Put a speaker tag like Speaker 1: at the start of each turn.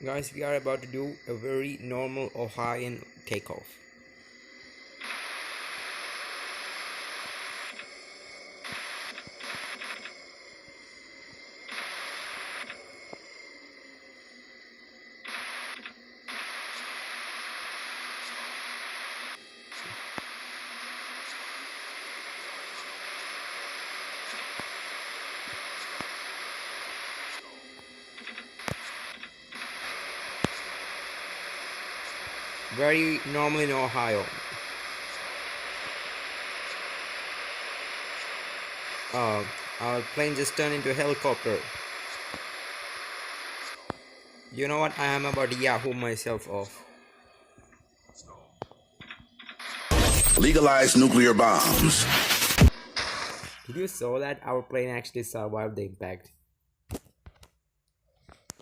Speaker 1: Guys, we are about to do a very normal Ohioan takeoff. Very normal in Ohio. Our plane just turned into a helicopter. You know what? I am about to Yahoo myself off.
Speaker 2: Legalize nuclear bombs.
Speaker 1: Did you saw that our plane actually survived the impact?